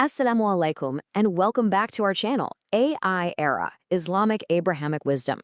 Assalamu alaikum, and welcome back to our channel, Era Islamic Abrahamic Wisdom.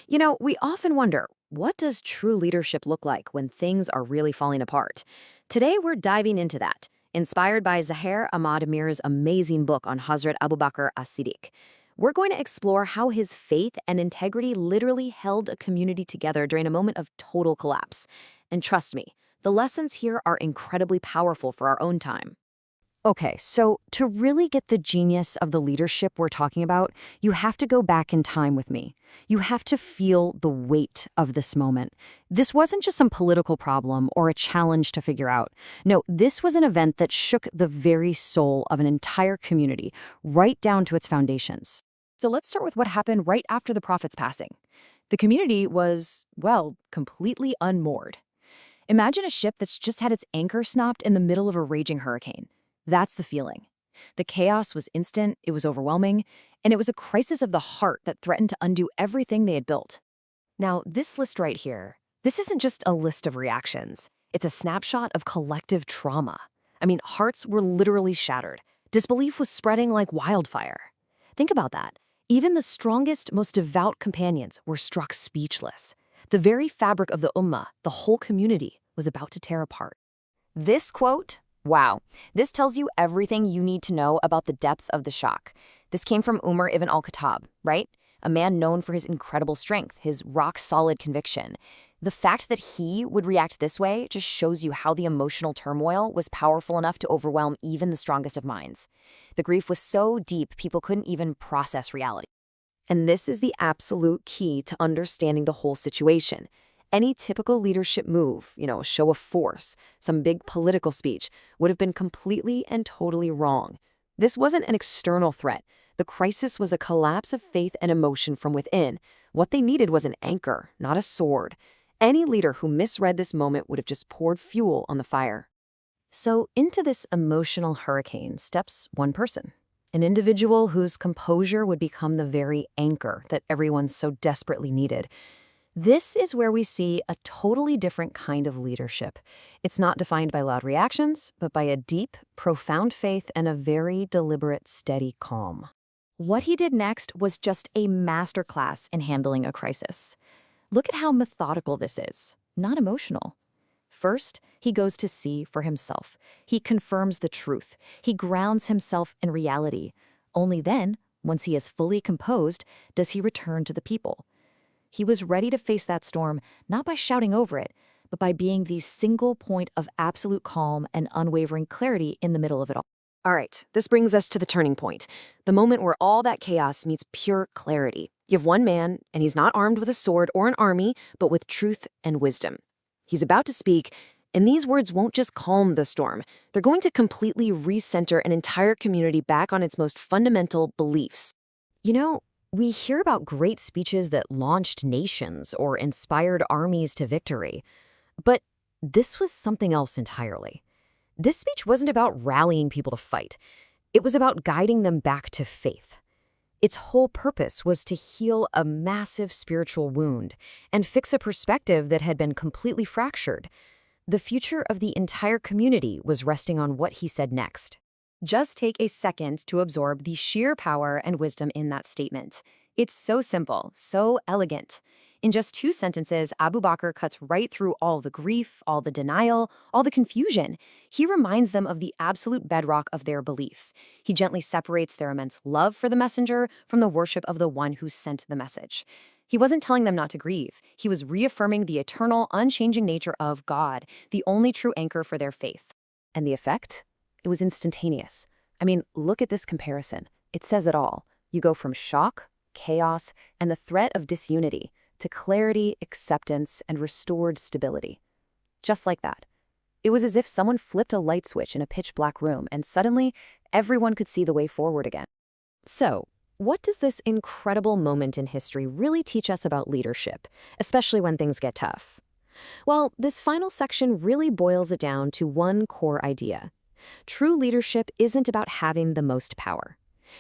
We often wonder, what does true leadership look like when things are really falling apart? Today, we're diving into that, inspired by Zahir Ahmad Amir's amazing book on Hazrat Abu Bakr As-Siddiq. We're going to explore how his faith and integrity literally held a community together during a moment of total collapse. And trust me, the lessons here are incredibly powerful for our own time. Okay, so to really get the genius of the leadership we're talking about, you have to go back in time with me. You have to feel the weight of this moment. This wasn't just some political problem or a challenge to figure out. No, this was an event that shook the very soul of an entire community, right down to its foundations. So let's start with what happened right after the Prophet's passing. The community was, well, completely unmoored. Imagine a ship that's just had its anchor snapped in the middle of a raging hurricane. That's the feeling. The chaos was instant, it was overwhelming, and it was a crisis of the heart that threatened to undo everything they had built. Now, this list right here, this isn't just a list of reactions. It's a snapshot of collective trauma. Hearts were literally shattered. Disbelief was spreading like wildfire. Think about that. Even the strongest, most devout companions were struck speechless. The very fabric of the Ummah, the whole community, was about to tear apart. This quote, wow, this tells you everything you need to know about the depth of the shock. This came from Umar ibn al-Khattab, right? A man known for his incredible strength, his rock-solid conviction. The fact that he would react this way just shows you how the emotional turmoil was powerful enough to overwhelm even the strongest of minds. The grief was so deep, people couldn't even process reality. And this is the absolute key to understanding the whole situation. Any typical leadership move, a show of force, some big political speech, would have been completely and totally wrong. This wasn't an external threat. The crisis was a collapse of faith and emotion from within. What they needed was an anchor, not a sword. Any leader who misread this moment would have just poured fuel on the fire. So into this emotional hurricane steps one person, an individual whose composure would become the very anchor that everyone so desperately needed. This is where we see a totally different kind of leadership. It's not defined by loud reactions, but by a deep, profound faith and a very deliberate, steady calm. What he did next was just a masterclass in handling a crisis. Look at how methodical this is, not emotional. First, he goes to see for himself. He confirms the truth. He grounds himself in reality. Only then, once he is fully composed, does he return to the people. He was ready to face that storm, not by shouting over it, but by being the single point of absolute calm and unwavering clarity in the middle of it all. All right, this brings us to the turning point, the moment where all that chaos meets pure clarity. You have one man, and he's not armed with a sword or an army, but with truth and wisdom. He's about to speak, and these words won't just calm the storm. They're going to completely recenter an entire community back on its most fundamental beliefs. We hear about great speeches that launched nations or inspired armies to victory. But this was something else entirely. This speech wasn't about rallying people to fight. It was about guiding them back to faith. Its whole purpose was to heal a massive spiritual wound and fix a perspective that had been completely fractured. The future of the entire community was resting on what he said next. Just take a second to absorb the sheer power and wisdom in that statement. It's so simple, so elegant. In just 2 sentences, Abu Bakr cuts right through all the grief, all the denial, all the confusion. He reminds them of the absolute bedrock of their belief. He gently separates their immense love for the messenger from the worship of the one who sent the message. He wasn't telling them not to grieve. He was reaffirming the eternal, unchanging nature of God, the only true anchor for their faith. And the effect? It was instantaneous. Look at this comparison. It says it all. You go from shock, chaos, and the threat of disunity to clarity, acceptance, and restored stability. Just like that. It was as if someone flipped a light switch in a pitch-black room, and suddenly, everyone could see the way forward again. So, what does this incredible moment in history really teach us about leadership, especially when things get tough? Well, this final section really boils it down to one core idea. True leadership isn't about having the most power.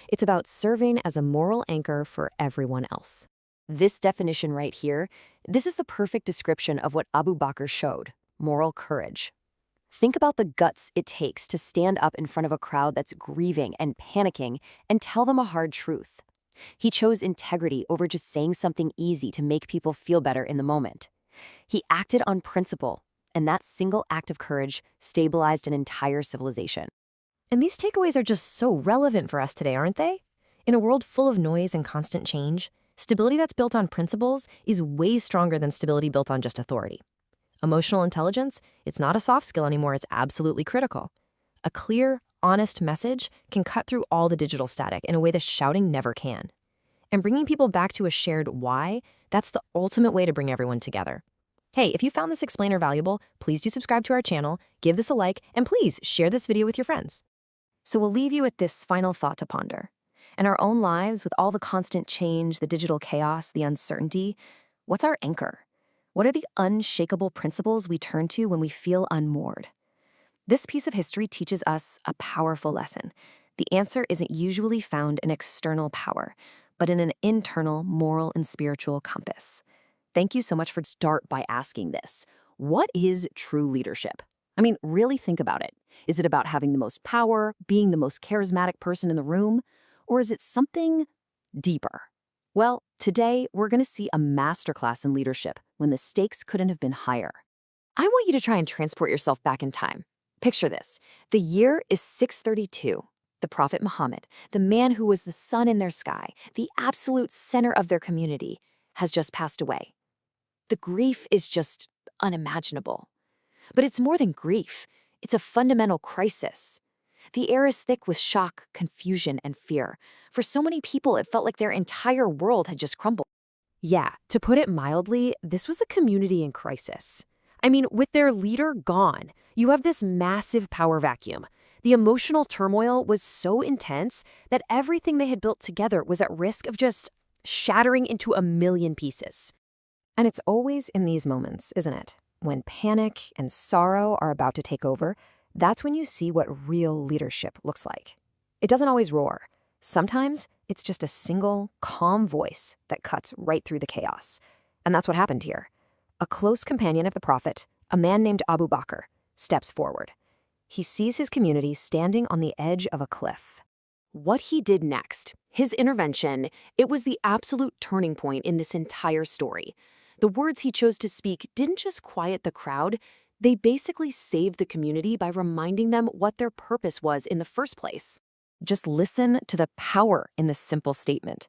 It's about serving as a moral anchor for everyone else. This definition right here, this is the perfect description of what Abu Bakr showed, moral courage. Think about the guts it takes to stand up in front of a crowd that's grieving and panicking and tell them a hard truth. He chose integrity over just saying something easy to make people feel better in the moment. He acted on principle, and that single act of courage stabilized an entire civilization. And these takeaways are just so relevant for us today, aren't they? In a world full of noise and constant change, stability that's built on principles is way stronger than stability built on just authority. Emotional intelligence, it's not a soft skill anymore, it's absolutely critical. A clear, honest message can cut through all the digital static in a way that shouting never can. And bringing people back to a shared why, that's the ultimate way to bring everyone together. Hey, if you found this explainer valuable, please do subscribe to our channel, give this a like, and please share this video with your friends. So we'll leave you with this final thought to ponder. In our own lives, with all the constant change, the digital chaos, the uncertainty, what's our anchor? What are the unshakable principles we turn to when we feel unmoored? This piece of history teaches us a powerful lesson. The answer isn't usually found in external power, but in an internal moral and spiritual compass. Thank you so much for start by asking this. What is true leadership? I mean, really think about it. Is it about having the most power, being the most charismatic person in the room? Or is it something deeper? Well, today we're going to see a masterclass in leadership when the stakes couldn't have been higher. I want you to try and transport yourself back in time. Picture this. The year is 632. The Prophet Muhammad, the man who was the sun in their sky, the absolute center of their community, has just passed away. The grief is just unimaginable. But it's more than grief. It's a fundamental crisis. The air is thick with shock, confusion, and fear. For so many people, it felt like their entire world had just crumbled. Yeah, to put it mildly, this was a community in crisis. I mean, with their leader gone, you have this massive power vacuum. The emotional turmoil was so intense that everything they had built together was at risk of just shattering into a million pieces. And it's always in these moments, isn't it? When panic and sorrow are about to take over, that's when you see what real leadership looks like. It doesn't always roar. Sometimes it's just a single, calm voice that cuts right through the chaos. And that's what happened here. A close companion of the Prophet, a man named Abu Bakr, steps forward. He sees his community standing on the edge of a cliff. What he did next, his intervention, it was the absolute turning point in this entire story. The words he chose to speak didn't just quiet the crowd, they basically saved the community by reminding them what their purpose was in the first place. Just listen to the power in this simple statement.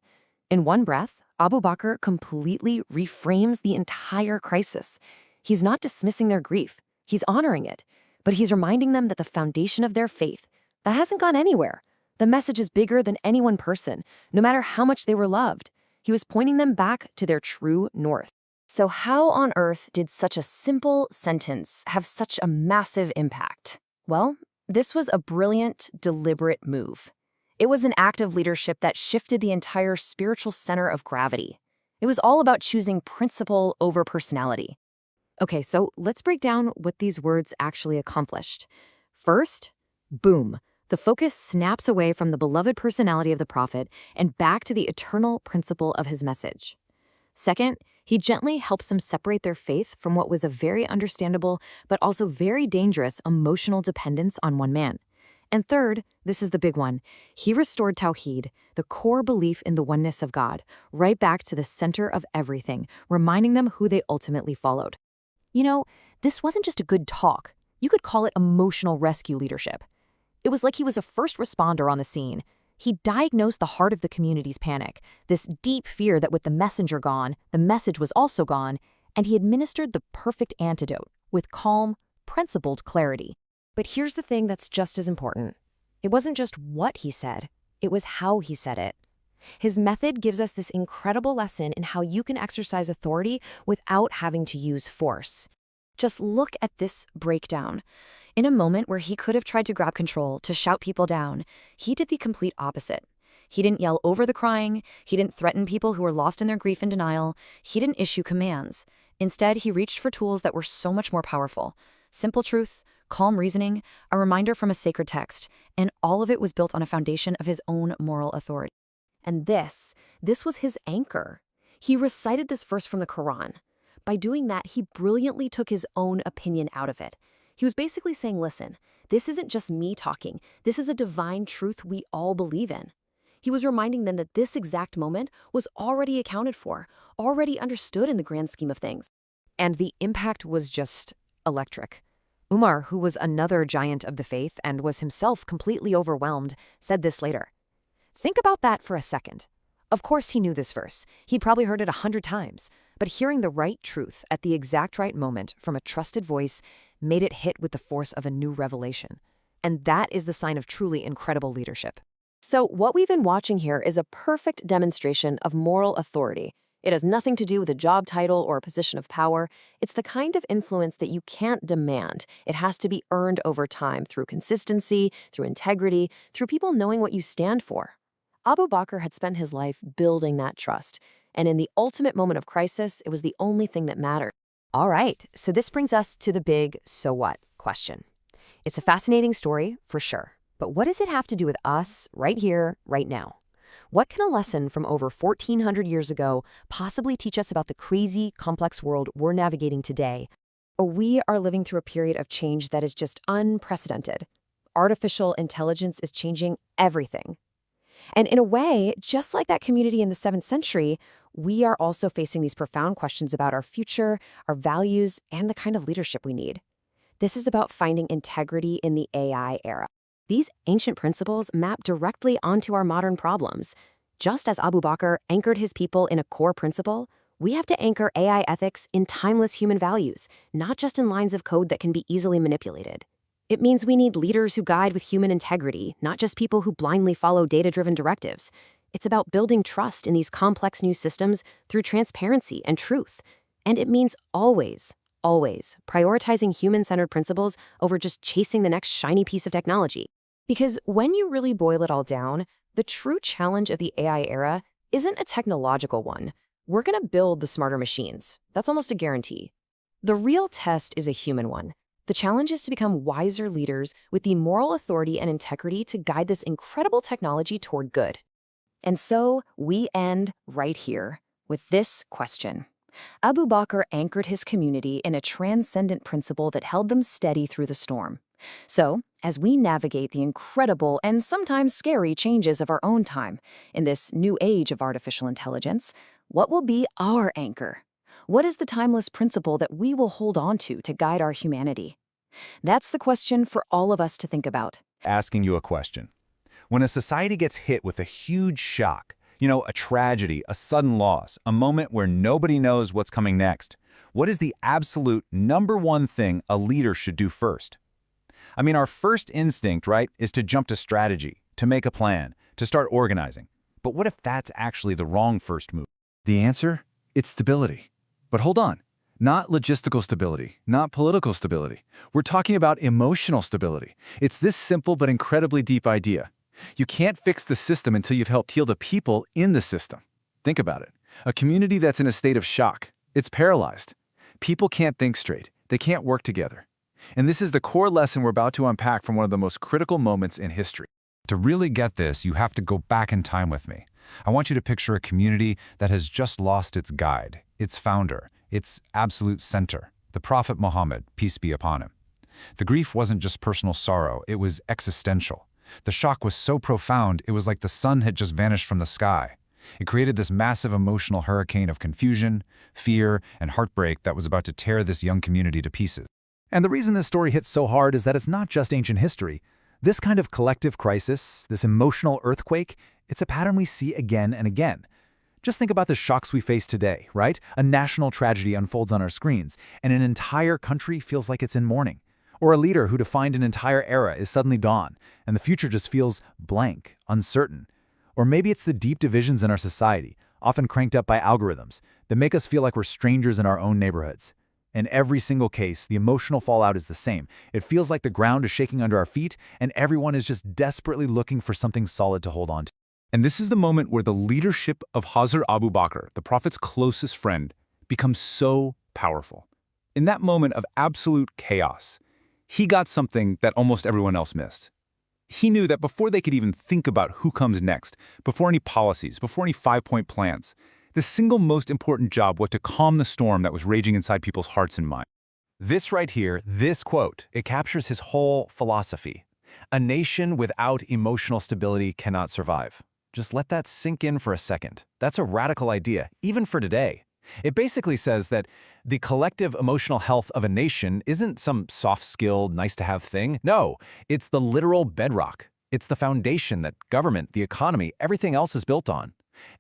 In one breath, Abu Bakr completely reframes the entire crisis. He's not dismissing their grief, he's honoring it, but he's reminding them that the foundation of their faith, that hasn't gone anywhere. The message is bigger than any one person, no matter how much they were loved. He was pointing them back to their true north. So how on earth did such a simple sentence have such a massive impact? Well, this was a brilliant, deliberate move. It was an act of leadership that shifted the entire spiritual center of gravity. It was all about choosing principle over personality. Okay, so let's break down what these words actually accomplished. First, boom. The focus snaps away from the beloved personality of the Prophet and back to the eternal principle of his message. Second, he gently helps them separate their faith from what was a very understandable but also very dangerous emotional dependence on one man. And third, this is the big one, he restored Tawheed, the core belief in the oneness of God, right back to the center of everything, reminding them who they ultimately followed. You know, this wasn't just a good talk. You could call it emotional rescue leadership. It was like he was a first responder on the scene. He diagnosed the heart of the community's panic, this deep fear that with the messenger gone, the message was also gone, and he administered the perfect antidote with calm, principled clarity. But here's the thing that's just as important. It wasn't just what he said, it was how he said it. His method gives us this incredible lesson in how you can exercise authority without having to use force. Just look at this breakdown. In a moment where he could have tried to grab control, to shout people down, he did the complete opposite. He didn't yell over the crying, he didn't threaten people who were lost in their grief and denial, he didn't issue commands. Instead, he reached for tools that were so much more powerful. Simple truth, calm reasoning, a reminder from a sacred text, and all of it was built on a foundation of his own moral authority. And this was his anchor. He recited this verse from the Quran. By doing that, he brilliantly took his own opinion out of it. He was basically saying, listen, this isn't just me talking. This is a divine truth we all believe in. He was reminding them that this exact moment was already accounted for, already understood in the grand scheme of things. And the impact was just electric. Umar, who was another giant of the faith and was himself completely overwhelmed, said this later. Think about that for a second. Of course he knew this verse. He'd probably heard it 100 times. But hearing the right truth at the exact right moment from a trusted voice made it hit with the force of a new revelation. And that is the sign of truly incredible leadership. So what we've been watching here is a perfect demonstration of moral authority. It has nothing to do with a job title or a position of power. It's the kind of influence that you can't demand. It has to be earned over time through consistency, through integrity, through people knowing what you stand for. Abu Bakr had spent his life building that trust, and in the ultimate moment of crisis, it was the only thing that mattered. All right, so this brings us to the big so what question. It's a fascinating story, for sure, but what does it have to do with us right here, right now? What can a lesson from over 1,400 years ago possibly teach us about the crazy, complex world we're navigating today? We are living through a period of change that is just unprecedented. Artificial intelligence is changing everything. And in a way, just like that community in the 7th century, we are also facing these profound questions about our future, our values, and the kind of leadership we need. This is about finding integrity in the AI era. These ancient principles map directly onto our modern problems. Just as Abu Bakr anchored his people in a core principle, we have to anchor AI ethics in timeless human values, not just in lines of code that can be easily manipulated. It means we need leaders who guide with human integrity, not just people who blindly follow data-driven directives. It's about building trust in these complex new systems through transparency and truth. And it means always prioritizing human-centered principles over just chasing the next shiny piece of technology. Because when you really boil it all down, the true challenge of the AI era isn't a technological one. We're going to build the smarter machines. That's almost a guarantee. The real test is a human one. The challenge is to become wiser leaders with the moral authority and integrity to guide this incredible technology toward good. And so we end right here with this question. Abu Bakr anchored his community in a transcendent principle that held them steady through the storm. So, as we navigate the incredible and sometimes scary changes of our own time in this new age of artificial intelligence, what will be our anchor? What is the timeless principle that we will hold on to guide our humanity? That's the question for all of us to think about. Asking you a question. When a society gets hit with a huge shock, a tragedy, a sudden loss, a moment where nobody knows what's coming next, what is the absolute #1 thing a leader should do first? I mean, our first instinct, right, is to jump to strategy, to make a plan, to start organizing. But what if that's actually the wrong first move? The answer? It's stability. But hold on. Not logistical stability, not political stability. We're talking about emotional stability. It's this simple but incredibly deep idea. You can't fix the system until you've helped heal the people in the system. Think about it. A community that's in a state of shock. It's paralyzed. People can't think straight. They can't work together. And this is the core lesson we're about to unpack from one of the most critical moments in history. To really get this, you have to go back in time with me. I want you to picture a community that has just lost its guide, its founder, its absolute center, the Prophet Muhammad, peace be upon him. The grief wasn't just personal sorrow, it was existential. The shock was so profound, it was like the sun had just vanished from the sky. It created this massive emotional hurricane of confusion, fear, and heartbreak that was about to tear this young community to pieces. And the reason this story hits so hard is that it's not just ancient history. This kind of collective crisis, this emotional earthquake, it's a pattern we see again and again. Just think about the shocks we face today, right? A national tragedy unfolds on our screens, and an entire country feels like it's in mourning. Or a leader who defined an entire era is suddenly gone, and the future just feels blank, uncertain. Or maybe it's the deep divisions in our society, often cranked up by algorithms, that make us feel like we're strangers in our own neighborhoods. In every single case, the emotional fallout is the same. It feels like the ground is shaking under our feet, and everyone is just desperately looking for something solid to hold on to. And this is the moment where the leadership of Hazrat Abu Bakr, the Prophet's closest friend, becomes so powerful. In that moment of absolute chaos, he got something that almost everyone else missed. He knew that before they could even think about who comes next, before any policies, before any 5-point plans, the single most important job was to calm the storm that was raging inside people's hearts and minds. This right here, this quote, it captures his whole philosophy. A nation without emotional stability cannot survive. Just let that sink in for a second. That's a radical idea, even for today. It basically says that the collective emotional health of a nation isn't some soft-skill, nice-to-have thing. No, it's the literal bedrock. It's the foundation that government, the economy, everything else is built on.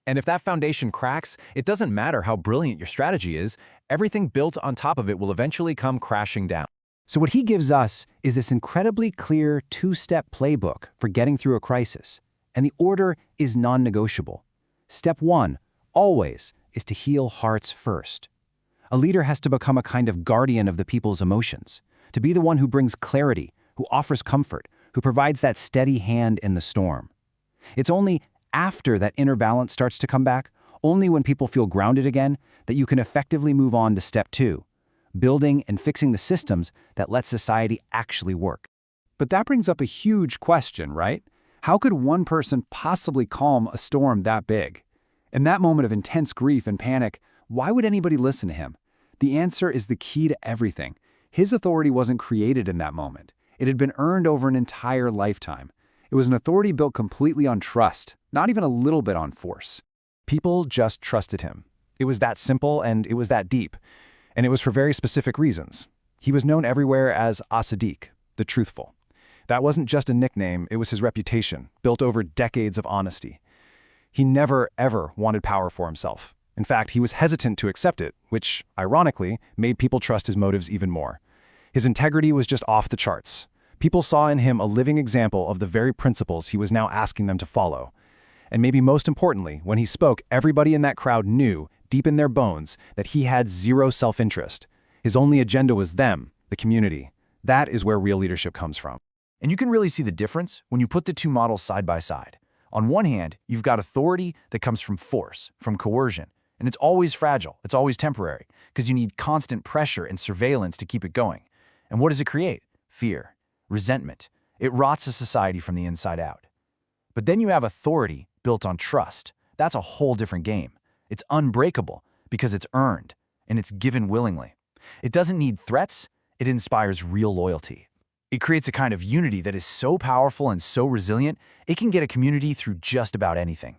And if that foundation cracks, it doesn't matter how brilliant your strategy is, everything built on top of it will eventually come crashing down. So what he gives us is this incredibly clear two-step playbook for getting through a crisis. And the order is non-negotiable. Step 1, always, is to heal hearts first. A leader has to become a kind of guardian of the people's emotions, to be the one who brings clarity, who offers comfort, who provides that steady hand in the storm. It's only after that inner balance starts to come back, only when people feel grounded again, that you can effectively move on to step 2, building and fixing the systems that let society actually work. But that brings up a huge question, right? How could one person possibly calm a storm that big? In that moment of intense grief and panic, why would anybody listen to him? The answer is the key to everything. His authority wasn't created in that moment. It had been earned over an entire lifetime. It was an authority built completely on trust, not even a little bit on force. People just trusted him. It was that simple and it was that deep. And it was for very specific reasons. He was known everywhere as As-Siddiq, the truthful. That wasn't just a nickname, it was his reputation, built over decades of honesty. He never, ever wanted power for himself. In fact, he was hesitant to accept it, which, ironically, made people trust his motives even more. His integrity was just off the charts. People saw in him a living example of the very principles he was now asking them to follow. And maybe most importantly, when he spoke, everybody in that crowd knew, deep in their bones, that he had zero self-interest. His only agenda was them, the community. That is where real leadership comes from. And you can really see the difference when you put the two models side by side. On one hand, you've got authority that comes from force, from coercion, and it's always fragile, it's always temporary, because you need constant pressure and surveillance to keep it going. And what does it create? Fear, resentment. It rots a society from the inside out. But then you have authority built on trust. That's a whole different game. It's unbreakable because it's earned, and it's given willingly. It doesn't need threats, it inspires real loyalty. It creates a kind of unity that is so powerful and so resilient, it can get a community through just about anything.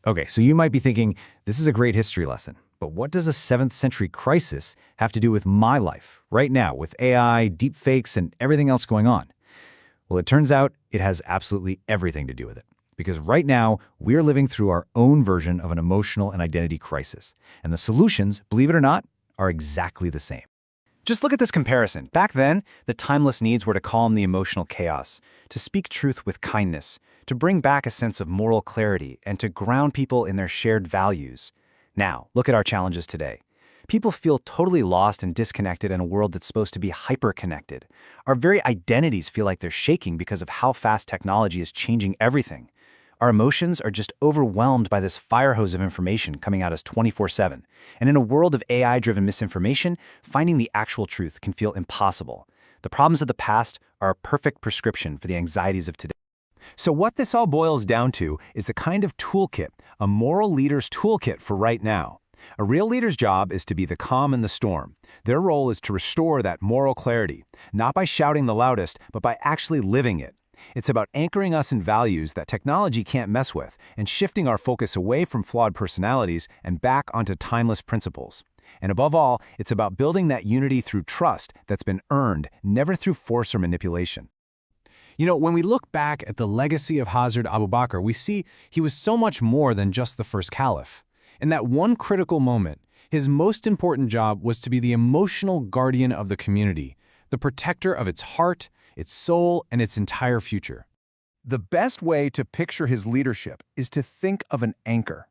Okay, so you might be thinking, this is a great history lesson, but what does a 7th century crisis have to do with my life, right now, with AI, deepfakes, and everything else going on? Well, it turns out it has absolutely everything to do with it. Because right now, we're living through our own version of an emotional and identity crisis. And the solutions, believe it or not, are exactly the same. Just look at this comparison. Back then, the timeless needs were to calm the emotional chaos, to speak truth with kindness, to bring back a sense of moral clarity, and to ground people in their shared values. Now, look at our challenges today. People feel totally lost and disconnected in a world that's supposed to be hyper-connected. Our very identities feel like they're shaking because of how fast technology is changing everything. Our emotions are just overwhelmed by this fire hose of information coming at us 24/7. And in a world of AI-driven misinformation, finding the actual truth can feel impossible. The problems of the past are a perfect prescription for the anxieties of today. So what this all boils down to is a kind of toolkit, a moral leader's toolkit for right now. A real leader's job is to be the calm in the storm. Their role is to restore that moral clarity, not by shouting the loudest, but by actually living it. It's about anchoring us in values that technology can't mess with and shifting our focus away from flawed personalities and back onto timeless principles. And above all, it's about building that unity through trust that's been earned, never through force or manipulation. You know, when we look back at the legacy of Hazrat Abu Bakr, we see he was so much more than just the first caliph. In that one critical moment, his most important job was to be the emotional guardian of the community, the protector of its heart, its soul, and its entire future. The best way to picture his leadership is to think of an anchor.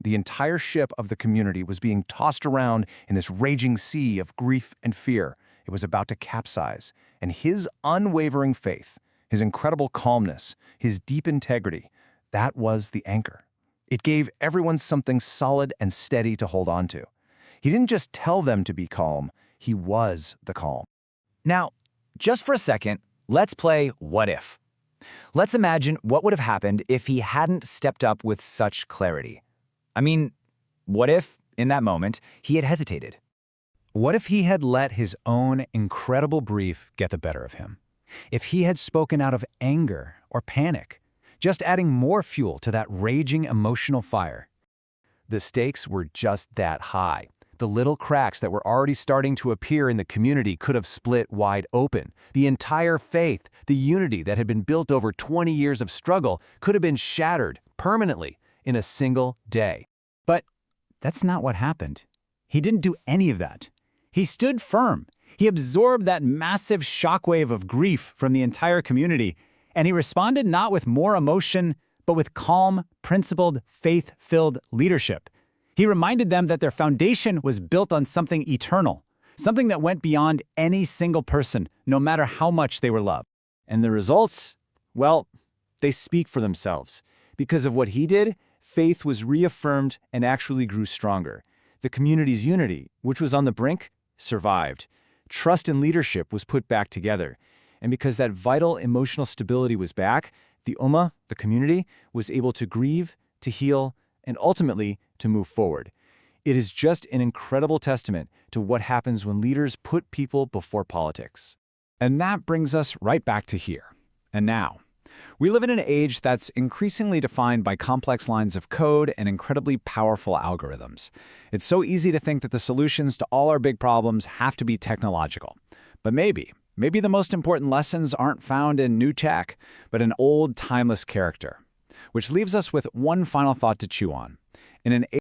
The entire ship of the community was being tossed around in this raging sea of grief and fear. It was about to capsize, and his unwavering faith, his incredible calmness, his deep integrity, that was the anchor. It gave everyone something solid and steady to hold on to. He didn't just tell them to be calm, he was the calm. Now, just for a second, let's play What If. Let's imagine what would have happened if he hadn't stepped up with such clarity. I mean, what if, in that moment, he had hesitated? What if he had let his own incredible grief get the better of him? If he had spoken out of anger or panic, just adding more fuel to that raging emotional fire? The stakes were just that high. The little cracks that were already starting to appear in the community could have split wide open. The entire faith, the unity that had been built over 20 years of struggle, could have been shattered permanently in a single day. But that's not what happened. He didn't do any of that. He stood firm. He absorbed that massive shockwave of grief from the entire community, and he responded not with more emotion, but with calm, principled, faith-filled leadership. He reminded them that their foundation was built on something eternal, something that went beyond any single person, no matter how much they were loved. And the results, well, they speak for themselves. Because of what he did, faith was reaffirmed and actually grew stronger. The community's unity, which was on the brink, survived. Trust and leadership was put back together. And because that vital emotional stability was back, the Ummah, the community, was able to grieve, to heal, and ultimately to move forward. It is just an incredible testament to what happens when leaders put people before politics. And that brings us right back to here. And now, we live in an age that's increasingly defined by complex lines of code and incredibly powerful algorithms. It's so easy to think that the solutions to all our big problems have to be technological. But maybe the most important lessons aren't found in new tech, but in old, timeless character. Which leaves us with one final thought to chew on. In an